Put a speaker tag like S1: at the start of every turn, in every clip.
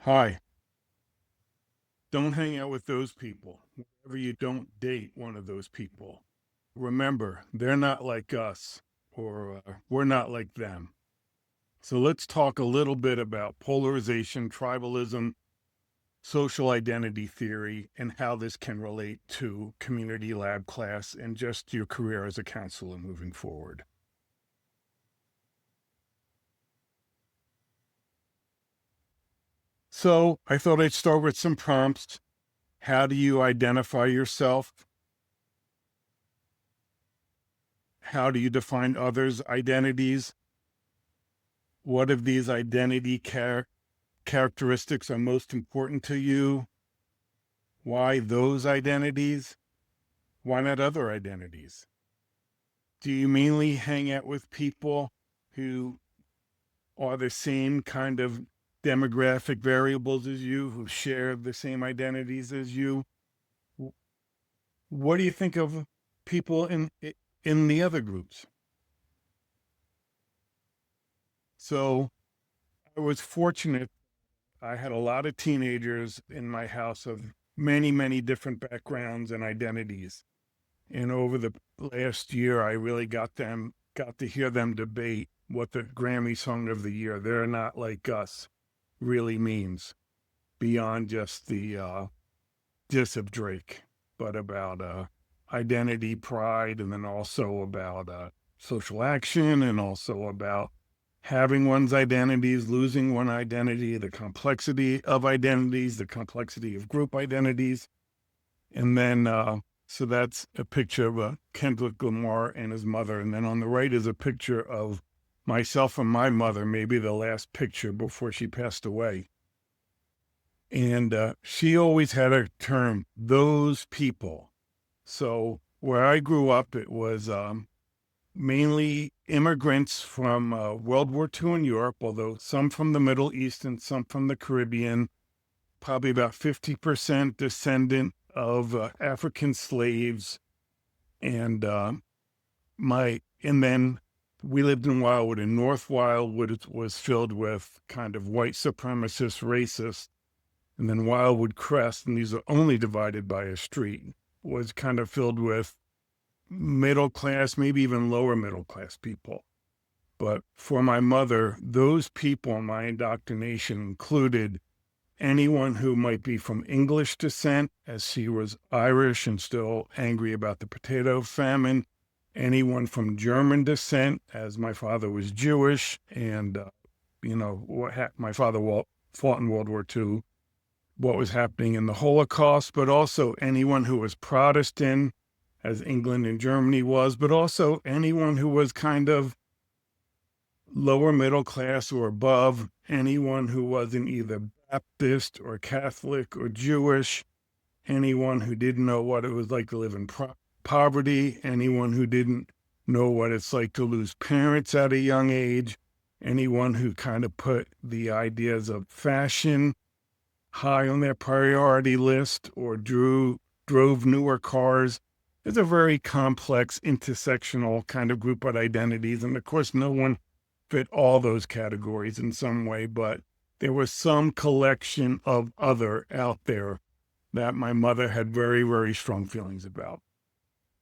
S1: Hi, don't hang out with those people. Whenever you don't date one of those people, remember, they're not like us, or we're not like them. So let's talk a little bit about polarization, tribalism, social identity theory, and how this can relate to community lab class and just your career as a counselor moving forward. So I thought I'd start with some prompts. How do you identify yourself? How do you define others' identities? What of these identity characteristics are most important to you? Why those identities? Why not other identities? Do you mainly hang out with people who are the same kind of demographic variables as you, who share the same identities as you? What do you think of people in the other groups? So I was fortunate. I had a lot of teenagers in my house of many, many different backgrounds and identities. And over the last year, I really got to hear them debate what the Grammy Song of the Year, "They're Not Like Us," really means beyond just the diss of Drake, but about identity, pride, and then also about social action, and also about having one's identities, losing one identity, the complexity of identities, the complexity of group identities. And then, so that's a picture of Kendrick Lamar and his mother. And then on the right is a picture of myself and my mother, maybe the last picture before she passed away. And she always had a term, "those people." So where I grew up, it was mainly immigrants from World War II in Europe, although some from the Middle East and some from the Caribbean, probably about 50% descendant of African slaves. And and then we lived in Wildwood, and North Wildwood was filled with kind of white supremacist racists. And then Wildwood Crest, and these are only divided by a street, was kind of filled with middle class, maybe even lower middle class people. But for my mother, those people in my indoctrination included anyone who might be from English descent, as she was Irish and still angry about the potato famine, anyone from German descent, as my father was Jewish, and, my father fought in World War II, what was happening in the Holocaust, but also anyone who was Protestant, as England and Germany was, but also anyone who was kind of lower middle class or above, anyone who wasn't either Baptist or Catholic or Jewish, anyone who didn't know what it was like to live in poverty, anyone who didn't know what it's like to lose parents at a young age, anyone who kind of put the ideas of fashion high on their priority list or drove newer cars. It's a very complex intersectional kind of group of identities. And of course, no one fit all those categories in some way, but there was some collection of other out there that my mother had very, very strong feelings about.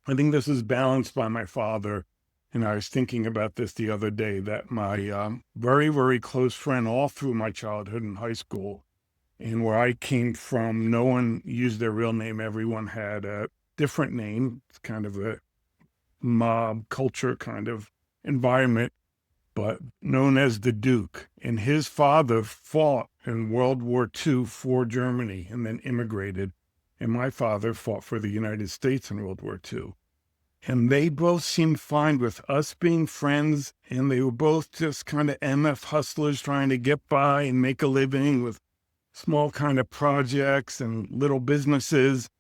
S1: I think this is balanced by my father. And I was thinking about this the other day, that my very, very close friend all through my childhood and high school, and where I came from, no one used their real name. Everyone had a different name. It's kind of a mob culture kind of environment, but known as the Duke. And his father fought in World War II for Germany and then immigrated. And my father fought for the United States in World War II. And they both seemed fine with us being friends. And they were both just kind of MF hustlers trying to get by and make a living with small kind of projects and little businesses.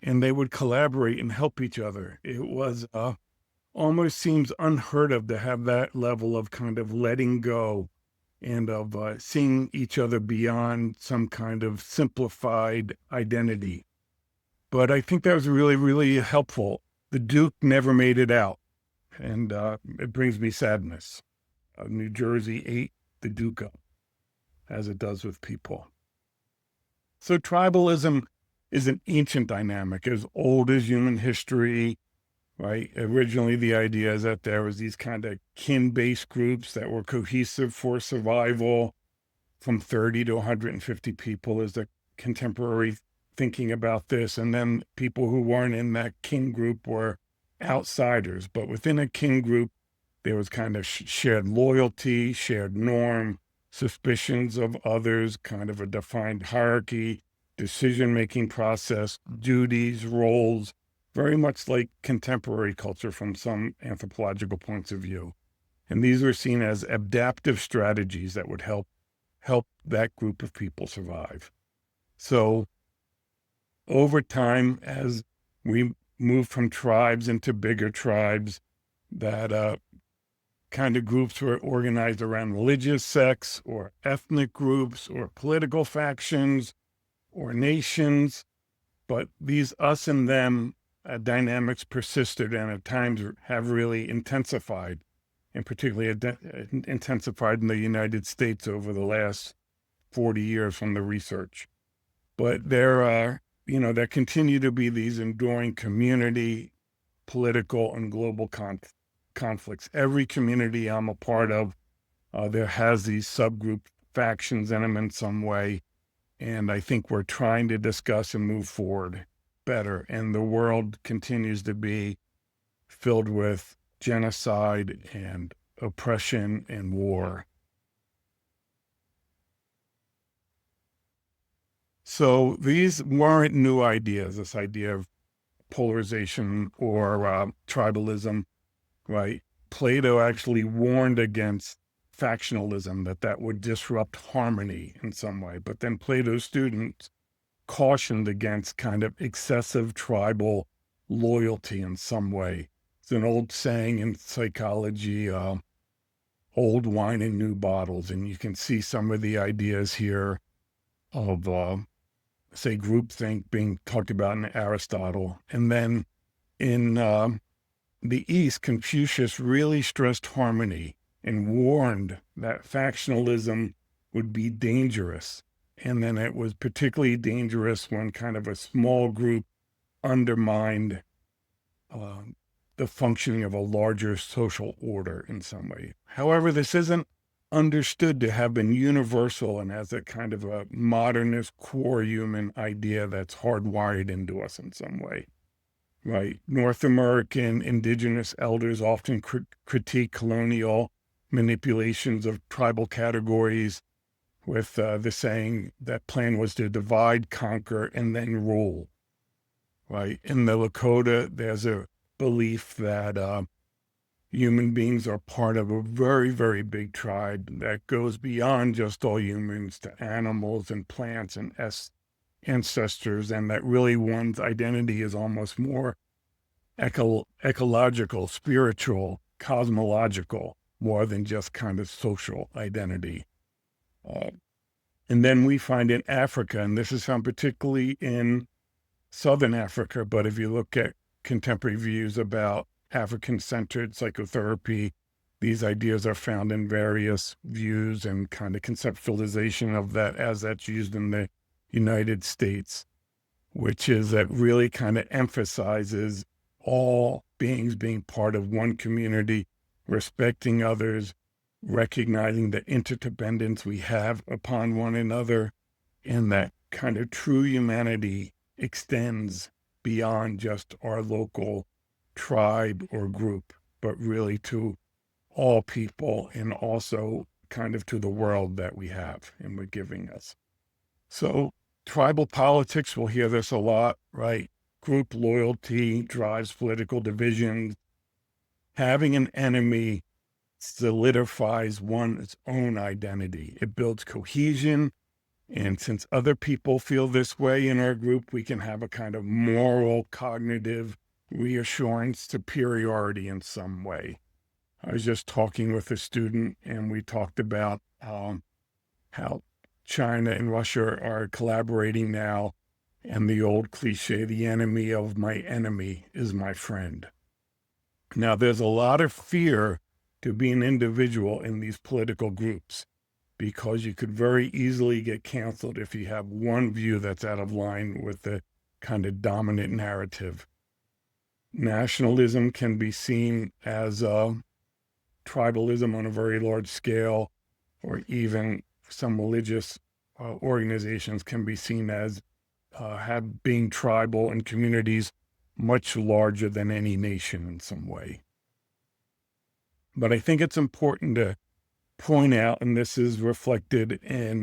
S1: And they would collaborate and help each other. It was almost seems unheard of to have that level of kind of letting go and of seeing each other beyond some kind of simplified identity. But I think that was really, really helpful. The Duke never made it out, and it brings me sadness. New Jersey ate the Duke up, as it does with people. So tribalism is an ancient dynamic, as old as human history, right? Originally, the idea is that there was these kind of kin-based groups that were cohesive for survival. From 30 to 150 people is the contemporary thinking about this. And then people who weren't in that kin group were outsiders. But within a kin group, there was kind of shared loyalty, shared norm, suspicions of others, kind of a defined hierarchy, decision-making process, duties, roles, very much like contemporary culture from some anthropological points of view. And these were seen as adaptive strategies that would help that group of people survive. So over time, as we move from tribes into bigger tribes, that kind of groups were organized around religious sects or ethnic groups or political factions or nations. But these us and them dynamics persisted and at times have really intensified, and particularly intensified in the United States over the last 40 years from the research. But there continue to be these enduring community, political, and global conflicts. Every community I'm a part of, there has these subgroup factions in them in some way. And I think we're trying to discuss and move forward better. And the world continues to be filled with genocide and oppression and war. So these weren't new ideas, this idea of polarization or tribalism, right? Plato actually warned against factionalism, that would disrupt harmony in some way. But then Plato's students cautioned against kind of excessive tribal loyalty in some way. It's an old saying in psychology, old wine in new bottles. And you can see some of the ideas here of, say, groupthink being talked about in Aristotle. And then in the East, Confucius really stressed harmony and warned that factionalism would be dangerous. And then it was particularly dangerous when kind of a small group undermined the functioning of a larger social order in some way. However, this isn't understood to have been universal and as a kind of a modernist core human idea that's hardwired into us in some way. Right. North American indigenous elders often critique colonial manipulations of tribal categories with the saying that plan was to divide, conquer, and then rule. Right. In the Lakota, there's a belief that human beings are part of a very, very big tribe that goes beyond just all humans to animals and plants and ancestors, and that really one's identity is almost more ecological, spiritual, cosmological, more than just kind of social identity. And then we find in Africa, and this is found particularly in Southern Africa, but if you look at contemporary views about African-centered psychotherapy, these ideas are found in various views and kind of conceptualization of that as that's used in the United States, which is that really kind of emphasizes all beings being part of one community, respecting others, recognizing the interdependence we have upon one another, and that kind of true humanity extends beyond just our local tribe or group, but really to all people and also kind of to the world that we have and we're giving us. So tribal politics, we'll hear this a lot, right? Group loyalty drives political divisions. Having an enemy solidifies one's own identity. It builds cohesion. And since other people feel this way in our group, we can have a kind of moral, cognitive, reassuring superiority in some way. I was just talking with a student and we talked about how China and Russia are collaborating now, and the old cliche, the enemy of my enemy is my friend. Now, there's a lot of fear to be an individual in these political groups because you could very easily get canceled if you have one view that's out of line with the kind of dominant narrative. Nationalism can be seen as tribalism on a very large scale, or even some religious organizations can be seen as being tribal in communities much larger than any nation in some way. But I think it's important to point out, and this is reflected in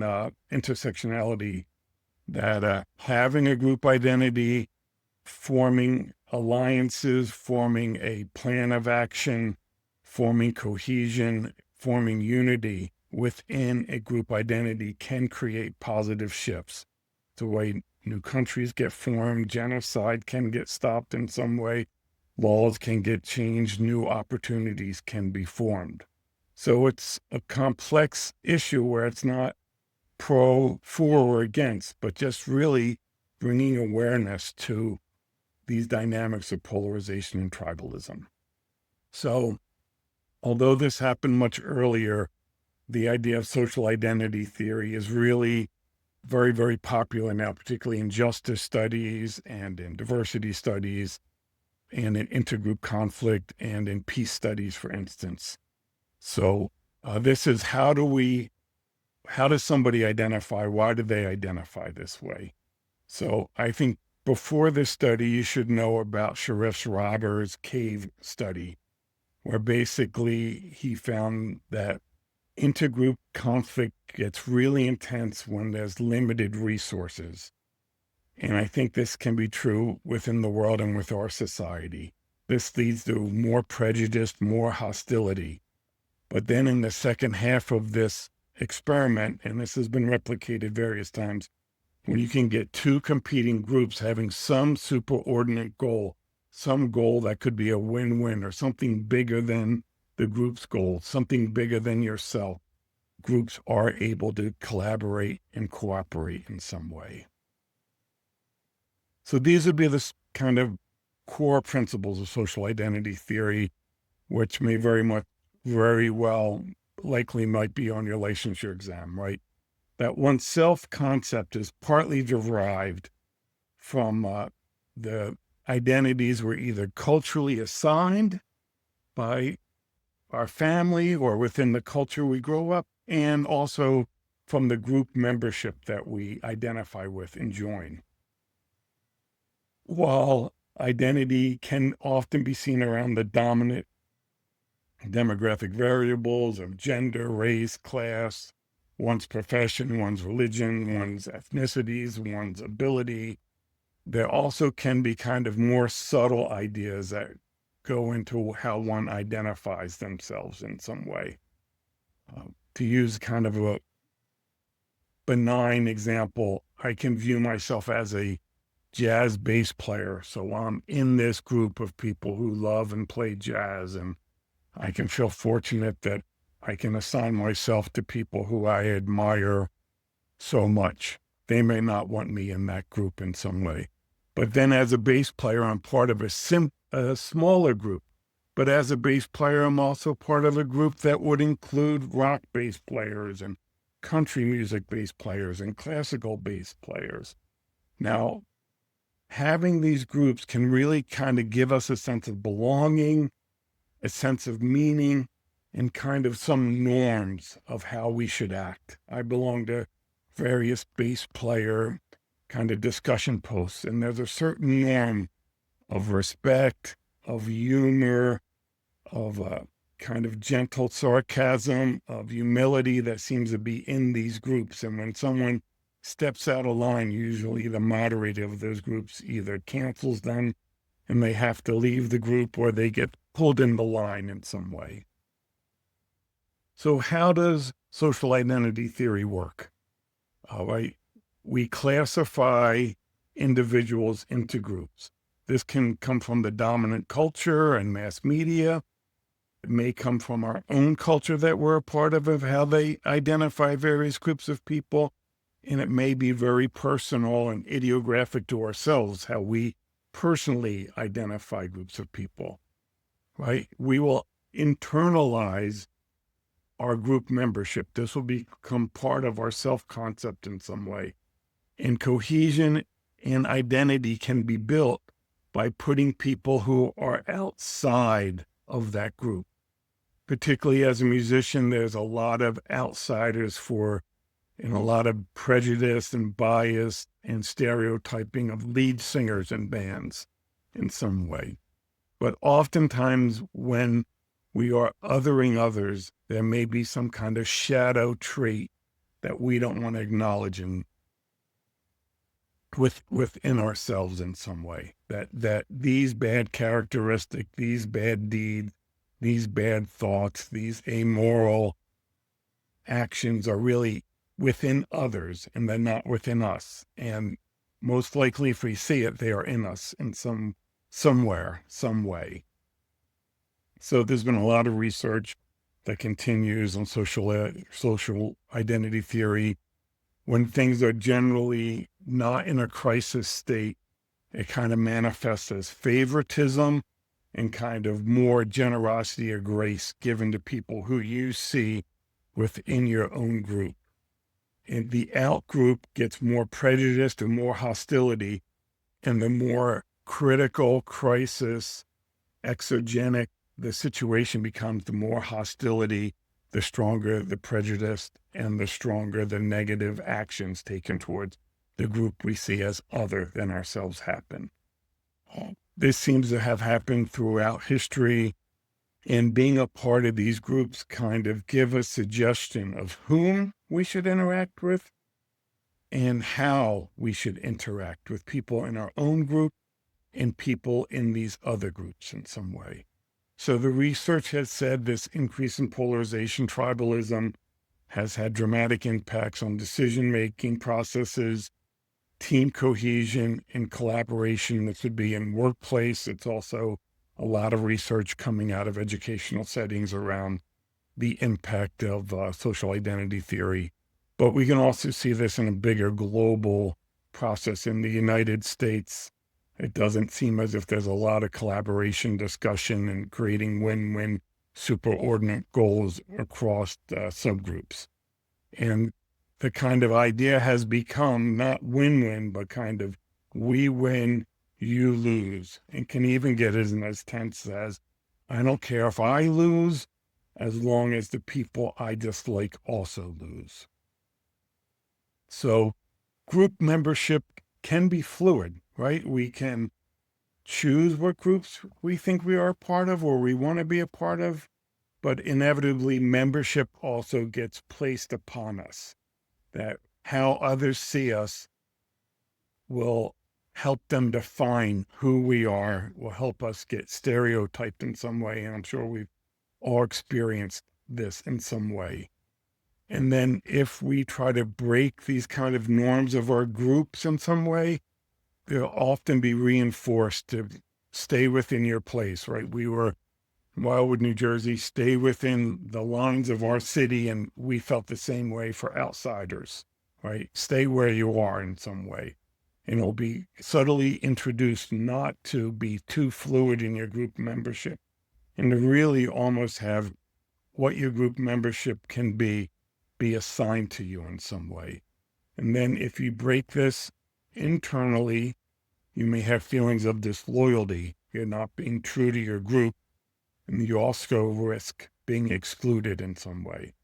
S1: intersectionality, that having a group identity, forming alliances, forming a plan of action, forming cohesion, forming unity within a group identity can create positive shifts. The way new countries get formed, genocide can get stopped in some way, laws can get changed, new opportunities can be formed. So it's a complex issue where it's not for or against, but just really bringing awareness to these dynamics of polarization and tribalism. So although this happened much earlier, the idea of social identity theory is really very, very popular now, particularly in justice studies and in diversity studies and in intergroup conflict and in peace studies, for instance. So this is how does somebody identify? Why do they identify this way? So I think before this study, you should know about Sharif Roberts' cave study, where basically he found that intergroup conflict gets really intense when there's limited resources. And I think this can be true within the world and with our society. This leads to more prejudice, more hostility. But then in the second half of this experiment, and this has been replicated various times, when you can get two competing groups having some superordinate goal, some goal that could be a win-win or something bigger than the group's goal, something bigger than yourself, groups are able to collaborate and cooperate in some way. So these would be the kind of core principles of social identity theory, which may very well likely might be on your licensure exam, right? That oneself concept is partly derived from the identities we're either culturally assigned by our family or within the culture we grow up, and also from the group membership that we identify with and join. While identity can often be seen around the dominant demographic variables of gender, race, class, one's profession, one's religion, one's ethnicities, one's ability, there also can be kind of more subtle ideas that go into how one identifies themselves in some way. To use kind of a benign example, I can view myself as a jazz bass player. So I'm in this group of people who love and play jazz, and I can feel fortunate that I can assign myself to people who I admire so much. They may not want me in that group in some way. But then as a bass player, I'm part of a smaller group. But as a bass player, I'm also part of a group that would include rock bass players and country music bass players and classical bass players. Now, having these groups can really kind of give us a sense of belonging, a sense of meaning, and kind of some norms of how we should act. I belong to various bass player kind of discussion posts, and there's a certain norm of respect, of humor, of kind of gentle sarcasm, of humility that seems to be in these groups. And when someone steps out of line, usually the moderator of those groups either cancels them and they have to leave the group, or they get pulled in the line in some way. So how does social identity theory work? All right. We classify individuals into groups. This can come from the dominant culture and mass media. It may come from our own culture that we're a part of how they identify various groups of people. And it may be very personal and idiographic to ourselves, how we personally identify groups of people, right? We will internalize our group membership. This will become part of our self-concept in some way. And cohesion and identity can be built by putting people who are outside of that group. Particularly as a musician, there's a lot of outsiders and a lot of prejudice and bias and stereotyping of lead singers in bands in some way. But oftentimes when we are othering others, there may be some kind of shadow trait that we don't want to acknowledge within ourselves in some way. That these bad characteristics, these bad deeds, these bad thoughts, these amoral actions are really within others and they're not within us. And most likely, if we see it, they are in us in somewhere, some way. So there's been a lot of research that continues on social identity theory. When things are generally not in a crisis state, it kind of manifests as favoritism and kind of more generosity or grace given to people who you see within your own group. And the out group gets more prejudiced and more hostility, and the more critical, crisis, exogenic the situation becomes, the more hostility, the stronger the prejudice, and the stronger the negative actions taken towards the group we see as other than ourselves happen. This seems to have happened throughout history, and being a part of these groups kind of give a suggestion of whom we should interact with and how we should interact with people in our own group and people in these other groups in some way. So the research has said this increase in polarization, tribalism, has had dramatic impacts on decision-making processes, team cohesion, and collaboration. This would be in workplace. It's also a lot of research coming out of educational settings around the impact of social identity theory. But we can also see this in a bigger global process in the United States. It doesn't seem as if there's a lot of collaboration, discussion, and creating win-win superordinate goals across subgroups. And the kind of idea has become not win-win, but kind of we win, you lose, and can even get as tense as, I don't care if I lose, as long as the people I dislike also lose. So group membership can be fluid, right? We can choose what groups we think we are a part of or we want to be a part of, but inevitably membership also gets placed upon us. That how others see us will help them define who we are, will help us get stereotyped in some way. And I'm sure we've all experienced this in some way. And then if we try to break these kind of norms of our groups in some way, they'll often be reinforced to stay within your place, right? We were in Wildwood, New Jersey, stay within the lines of our city, and we felt the same way for outsiders, right? Stay where you are in some way. And it'll be subtly introduced not to be too fluid in your group membership and to really almost have what your group membership can be assigned to you in some way. And then if you break this internally, you may have feelings of disloyalty. You're not being true to your group, and you also risk being excluded in some way.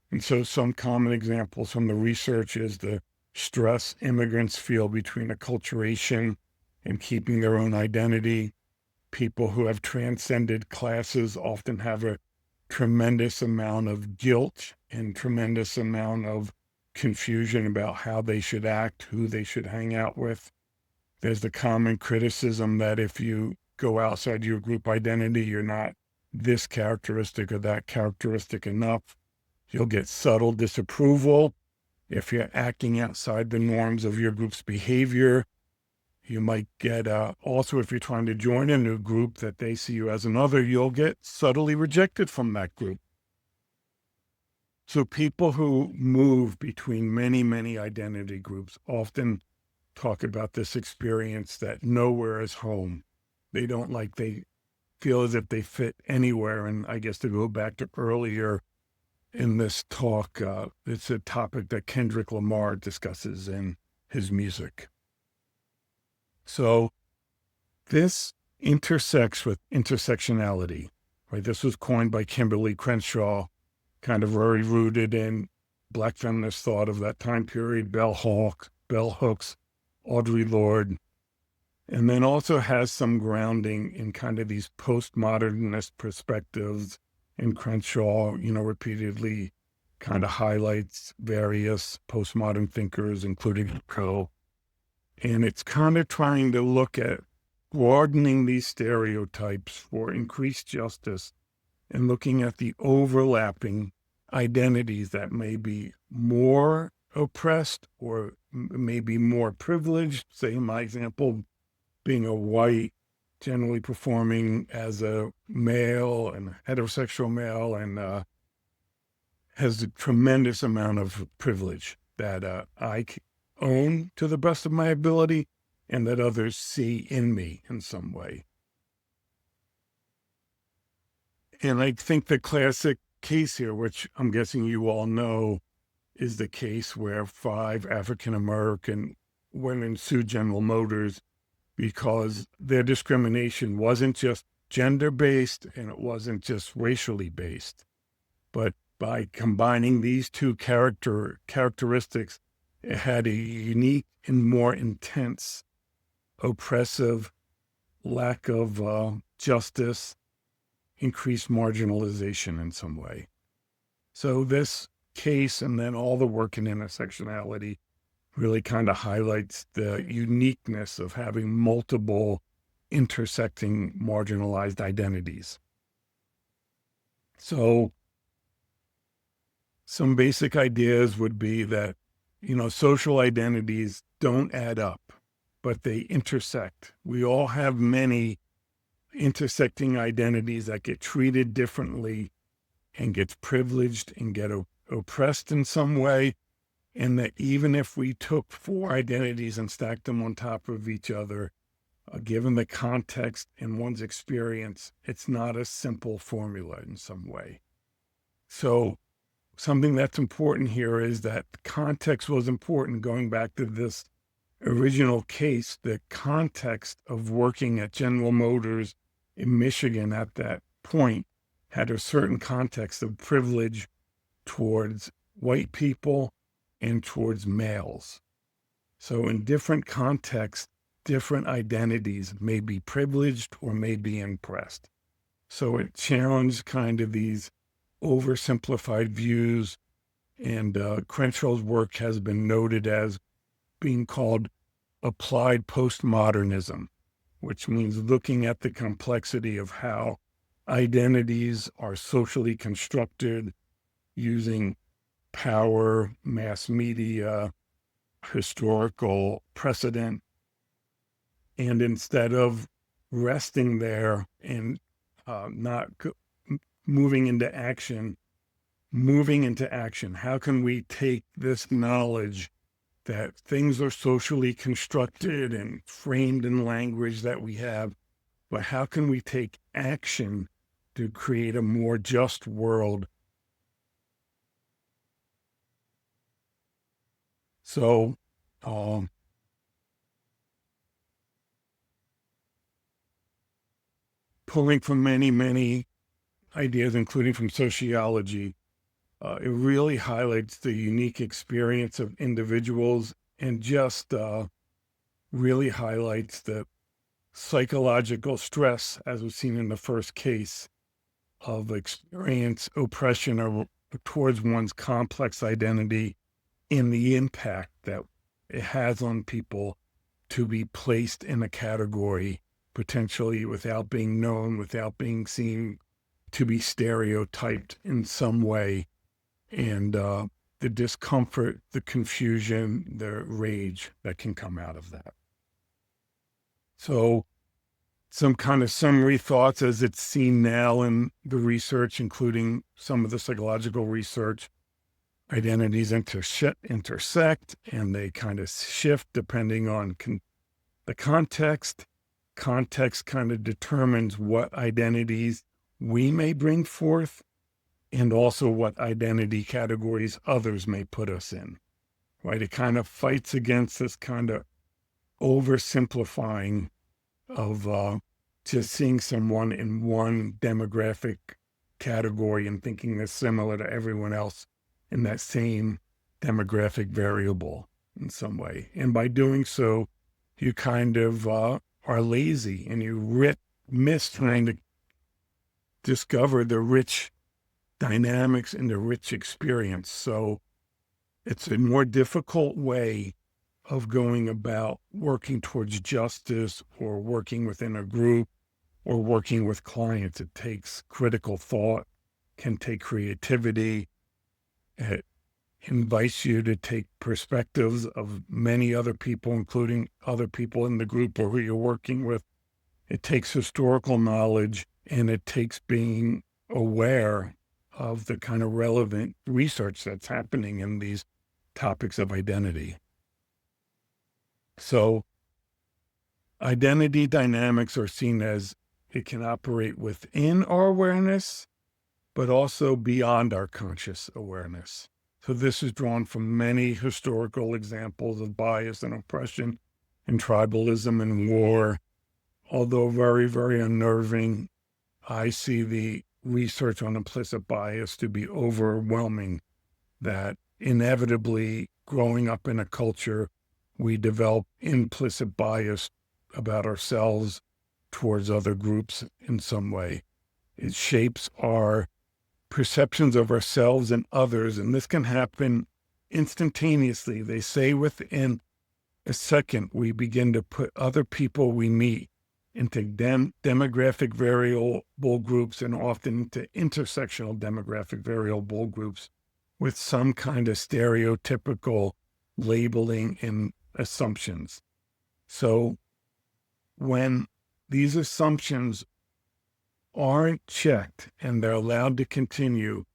S1: And so some common examples from the research is the stress immigrants feel between acculturation and keeping their own identity. People who have transcended classes often have a tremendous amount of guilt and tremendous amount of confusion about how they should act, who they should hang out with. There's the common criticism that if you go outside your group identity, you're not this characteristic or that characteristic enough. You'll get subtle disapproval. If you're acting outside the norms of your group's behavior, you might get, also if you're trying to join a new group that they see you as another, you'll get subtly rejected from that group. So people who move between many, many identity groups often talk about this experience that nowhere is home. They feel as if they fit anywhere. And I guess to go back to earlier, in this talk. It's a topic that Kendrick Lamar discusses in his music. So this intersects with intersectionality, right? This was coined by Kimberly Crenshaw, kind of very rooted in Black feminist thought of that time period, bell hooks, Audre Lorde, and then also has some grounding in kind of these postmodernist perspectives. And Crenshaw, repeatedly kind of highlights various postmodern thinkers, including Foucault. And it's kind of trying to look at broadening these stereotypes for increased justice and looking at the overlapping identities that may be more oppressed or maybe more privileged. Say, in my example, being a white, generally performing as a male and heterosexual male, and has a tremendous amount of privilege that I own to the best of my ability and that others see in me in some way. And I think the classic case here, which I'm guessing you all know, is the case where 5 African-American women sued General Motors because their discrimination wasn't just gender-based and it wasn't just racially based, but by combining these two characteristics, it had a unique and more intense, oppressive lack of justice, increased marginalization in some way. So this case, and then all the work in intersectionality, really kind of highlights the uniqueness of having multiple intersecting marginalized identities. So some basic ideas would be that, social identities don't add up, but they intersect. We all have many intersecting identities that get treated differently and gets privileged and get oppressed in some way. And that even if we took 4 identities and stacked them on top of each other, given the context and one's experience, it's not a simple formula in some way. So something that's important here is that context was important. Going back to this original case, the context of working at General Motors in Michigan at that point had a certain context of privilege towards white people and towards males. So in different contexts, different identities may be privileged or may be impressed. So it challenged kind of these oversimplified views, and Crenshaw's work has been noted as being called applied postmodernism, which means looking at the complexity of how identities are socially constructed using power, mass media, historical precedent. And instead of resting there and not moving into action, how can we take this knowledge that things are socially constructed and framed in language that we have, but how can we take action to create a more just world? So, pulling from many, many ideas, including from sociology, it really highlights the unique experience of individuals and just really highlights the psychological stress, as was seen in the first case, of experience oppression or towards one's complex identity and the impact that it has on people to be placed in a category, potentially without being known, without being seen, to be stereotyped in some way. And the discomfort, the confusion, the rage that can come out of that. So some kind of summary thoughts as it's seen now in the research, including some of the psychological research. Identities intersect and they kind of shift depending on the context. Context kind of determines what identities we may bring forth. and also what identity categories others may put us in, right? It kind of fights against this kind of oversimplifying of just seeing someone in one demographic category and thinking they're similar to everyone else in that same demographic variable in some way. And by doing so, you kind of are lazy and you miss trying to discover the rich dynamics and the rich experience. So it's a more difficult way of going about working towards justice or working within a group or working with clients. It takes critical thought, can take creativity. It invites you to take perspectives of many other people, including other people in the group or who you're working with. It takes historical knowledge, and it takes being aware of the kind of relevant research that's happening in these topics of identity. So identity dynamics are seen as it can operate within our awareness, but also beyond our conscious awareness. So this is drawn from many historical examples of bias and oppression and tribalism and war. Although very, very unnerving, I see the research on implicit bias to be overwhelming, that inevitably growing up in a culture, we develop implicit bias about ourselves towards other groups in some way. It shapes our perceptions of ourselves and others, and this can happen instantaneously. They say within a second, we begin to put other people we meet into demographic variable groups and often into intersectional demographic variable groups with some kind of stereotypical labeling and assumptions. So when these assumptions aren't checked and they're allowed to continue,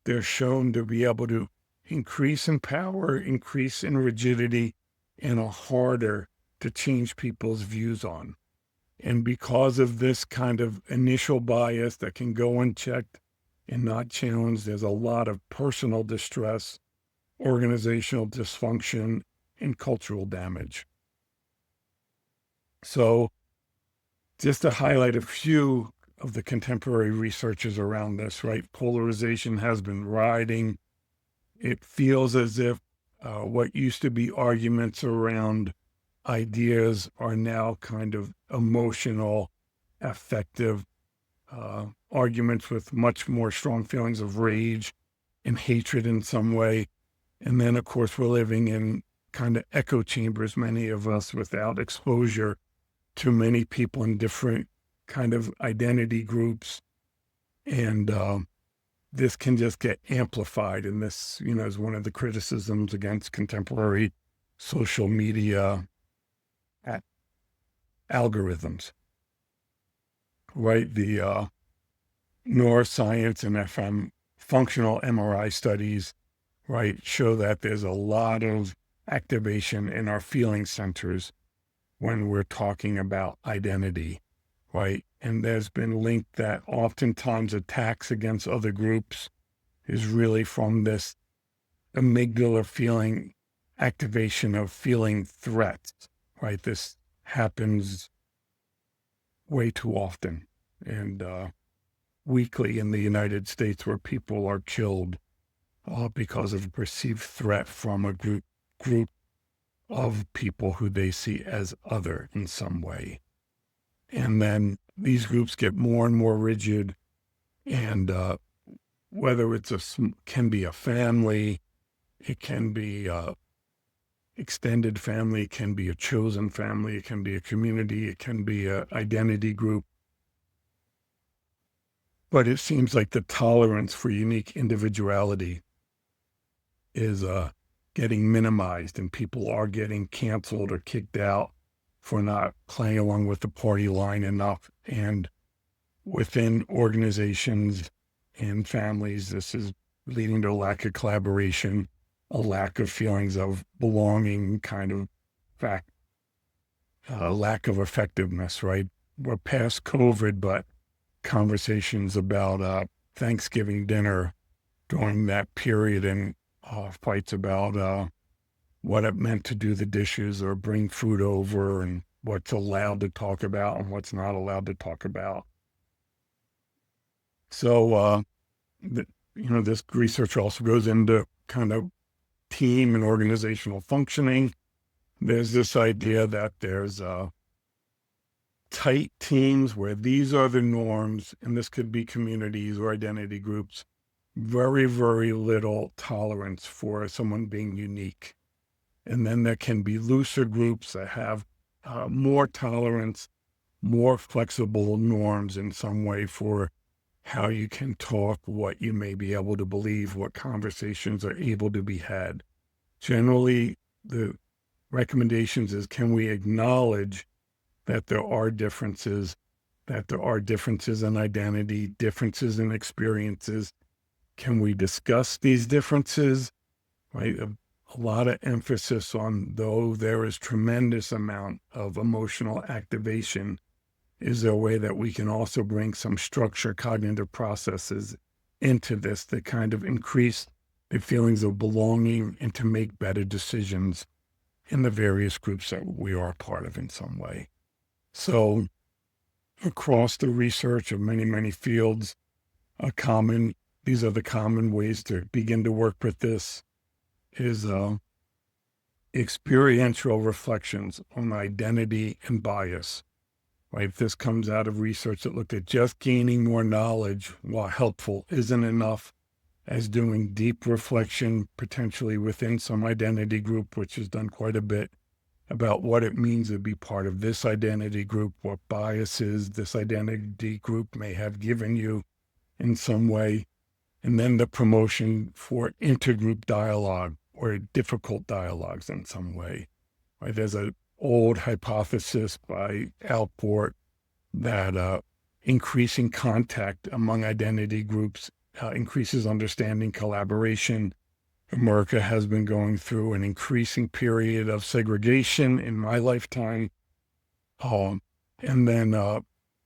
S1: they're shown to be able to increase in power, increase in rigidity, and are harder to change people's views on. And because of this kind of initial bias that can go unchecked and not challenged, there's a lot of personal distress, organizational dysfunction, and cultural damage. So just to highlight a few of the contemporary researchers around this, right? Polarization has been riding. It feels as if what used to be arguments around ideas are now kind of emotional, affective arguments with much more strong feelings of rage and hatred in some way. And then, of course, we're living in kind of echo chambers, many of us without exposure to many people in different kind of identity groups. And this can just get amplified. And this, is one of the criticisms against contemporary social media algorithms, right? The neuroscience and functional MRI studies, right, show that there's a lot of activation in our feeling centers when we're talking about identity, right? And there's been linked that oftentimes attacks against other groups is really from this amygdala feeling activation of feeling threats, right? This happens way too often and weekly in the United States, where people are killed because of a perceived threat from a group of people who they see as other in some way. And then these groups get more and more rigid, and whether can be a family, it can be extended family, it can be a chosen family, it can be a community, it can be an identity group. But it seems like the tolerance for unique individuality is getting minimized, and people are getting canceled or kicked out for not playing along with the party line enough. And within organizations and families, this is leading to a lack of collaboration, a lack of feelings of belonging, kind of lack of effectiveness, right? We're past COVID, but conversations about Thanksgiving dinner during that period, and fights about what it meant to do the dishes or bring food over, and what's allowed to talk about and what's not allowed to talk about. So, this research also goes into kind of team and organizational functioning. There's this idea that there's tight teams where these are the norms, and this could be communities or identity groups, very, very little tolerance for someone being unique. And then there can be looser groups that have more tolerance, more flexible norms in some way for how you can talk, what you may be able to believe, what conversations are able to be had. Generally, the recommendations is, can we acknowledge that there are differences in identity, differences in experiences? Can we discuss these differences? Right? A lot of emphasis on, though there is tremendous amount of emotional activation, is there a way that we can also bring some structure, cognitive processes into this that kind of increase the feelings of belonging and to make better decisions in the various groups that we are a part of in some way? So across the research of many, many fields, these are the common ways to begin to work with this, is experiential reflections on identity and bias. Right? This comes out of research that looked at just gaining more knowledge, while helpful, isn't enough, as doing deep reflection, potentially within some identity group, which is done quite a bit, about what it means to be part of this identity group, what biases this identity group may have given you in some way, and then the promotion for intergroup dialogue or difficult dialogues in some way. Right? There's an old hypothesis by Alport that increasing contact among identity groups increases understanding, collaboration. America has been going through an increasing period of segregation in my lifetime. And then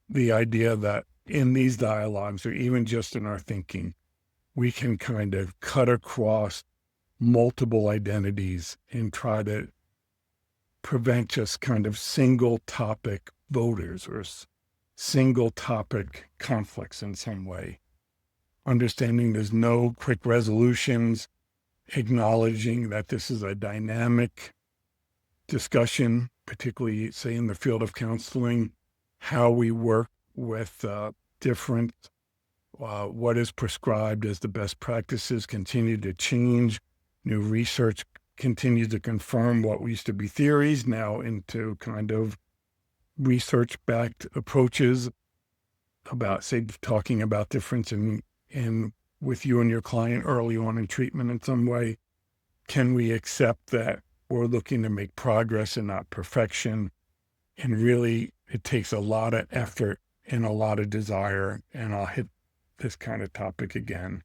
S1: the idea that in these dialogues, or even just in our thinking, we can kind of cut across multiple identities and try to prevent just kind of single topic voters or single topic conflicts in some way. Understanding there's no quick resolutions, acknowledging that this is a dynamic discussion, particularly, say, in the field of counseling, how we work with different, what is prescribed as the best practices continue to change. New research continues to confirm what used to be theories now into kind of research-backed approaches about, say, talking about difference in with you and your client early on in treatment in some way. Can we accept that we're looking to make progress and not perfection? And really, it takes a lot of effort and a lot of desire. And I'll hit this kind of topic again.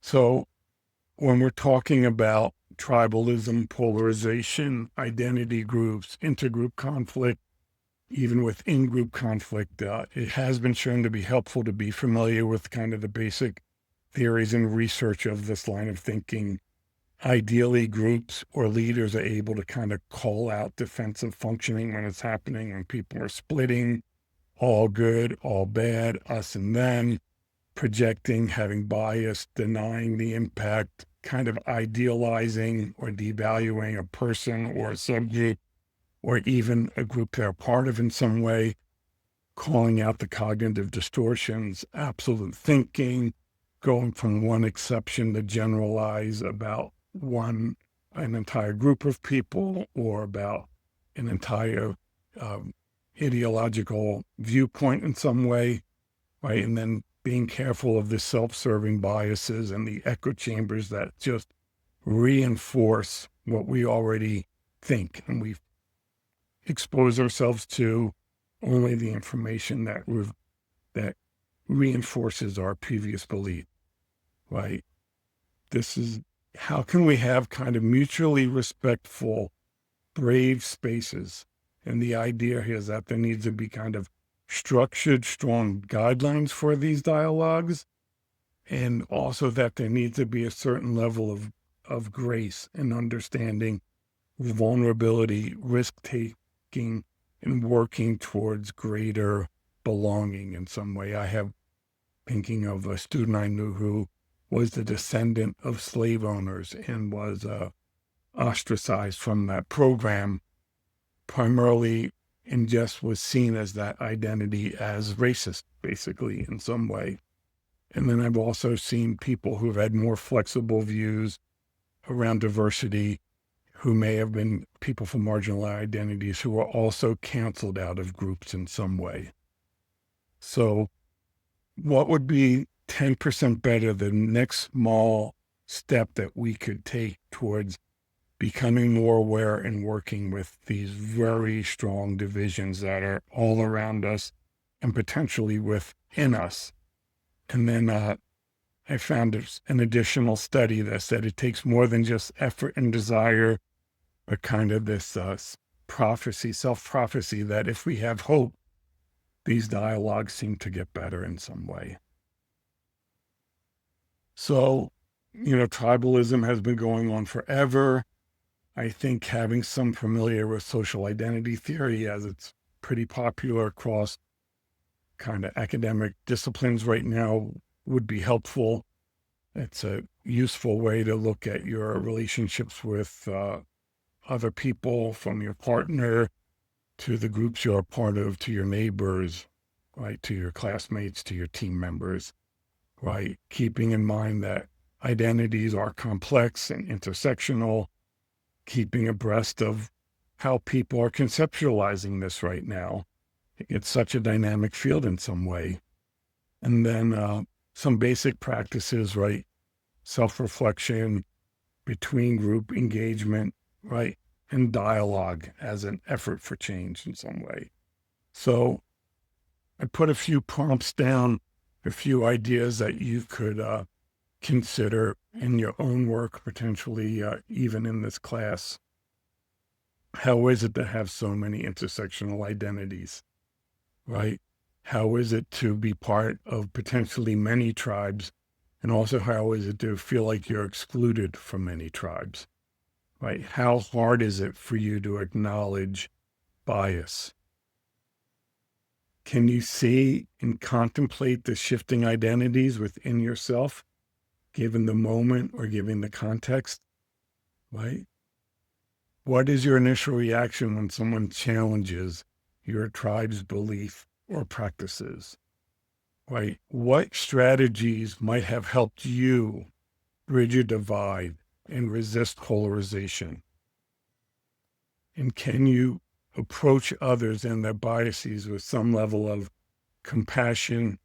S1: So when we're talking about tribalism, polarization, identity groups, intergroup conflict, even with in-group conflict, it has been shown to be helpful to be familiar with kind of the basic theories and research of this line of thinking. Ideally, groups or leaders are able to kind of call out defensive functioning when it's happening, when people are splitting, all good, all bad, us and them, projecting, having bias, denying the impact, kind of idealizing or devaluing a person or a subgroup, or even a group they're a part of in some way, calling out the cognitive distortions, absolute thinking, going from one exception to generalize about an entire group of people or about an entire ideological viewpoint in some way, right? And then being careful of the self-serving biases and the echo chambers that just reinforce what we already think, and we expose ourselves to only the information that reinforces our previous belief, right? This is, how can we have kind of mutually respectful, brave spaces? And the idea here is that there needs to be kind of structured, strong guidelines for these dialogues, and also that there needs to be a certain level of grace and understanding, vulnerability, risk taking, and working towards greater belonging in some way. I have thinking of a student I knew who was the descendant of slave owners and was ostracized from that program primarily, and just was seen as that identity as racist, basically, in some way. And then I've also seen people who've had more flexible views around diversity, who may have been people from marginal identities who are also canceled out of groups in some way. So what would be 10% better, the next small step that we could take towards becoming more aware and working with these very strong divisions that are all around us and potentially within us? And then I found an additional study that said it takes more than just effort and desire, but kind of this prophecy, self-prophecy, that if we have hope, these dialogues seem to get better in some way. So, tribalism has been going on forever. I think having some familiar with social identity theory, as it's pretty popular across kind of academic disciplines right now, would be helpful. It's a useful way to look at your relationships with other people, from your partner to the groups you're a part of, to your neighbors, right, to your classmates, to your team members, right? Keeping in mind that identities are complex and intersectional, keeping abreast of how people are conceptualizing this right now. It's such a dynamic field in some way. And then some basic practices, right? Self-reflection, between group engagement, right? And dialogue as an effort for change in some way. So I put a few prompts down, a few ideas that you could consider in your own work, potentially even in this class. How is it to have so many intersectional identities, right? How is it to be part of potentially many tribes? And also, how is it to feel like you're excluded from many tribes, right? How hard is it for you to acknowledge bias? Can you see and contemplate the shifting identities within yourself, given the moment or given the context, right? What is your initial reaction when someone challenges your tribe's belief or practices, right? What strategies might have helped you bridge a divide and resist polarization? And can you approach others and their biases with some level of compassion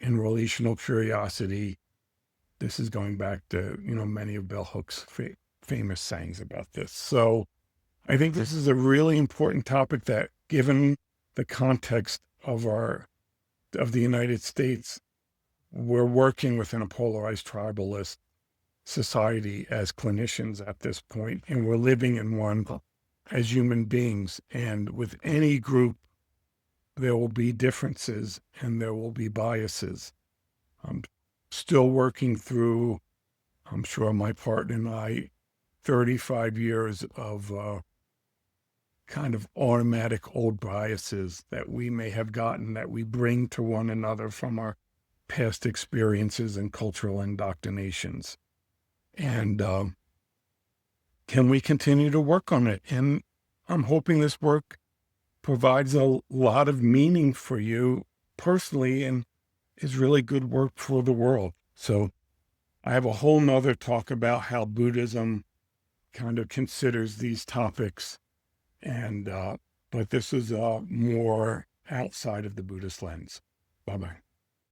S1: and relational curiosity? This is going back to, many of Bell Hook's famous sayings about this. So I think this is a really important topic that, given the context of the United States, we're working within a polarized tribalist society as clinicians at this point, and we're living in one as human beings. And with any group, there will be differences and there will be biases. I'm still working through, I'm sure my partner and I, 35 years of kind of automatic old biases that we may have gotten, that we bring to one another from our past experiences and cultural indoctrinations. And can we continue to work on it? And I'm hoping this work provides a lot of meaning for you personally and is really good work for the world. So I have a whole nother talk about how Buddhism kind of considers these topics. And but this is more outside of the Buddhist lens. Bye-bye.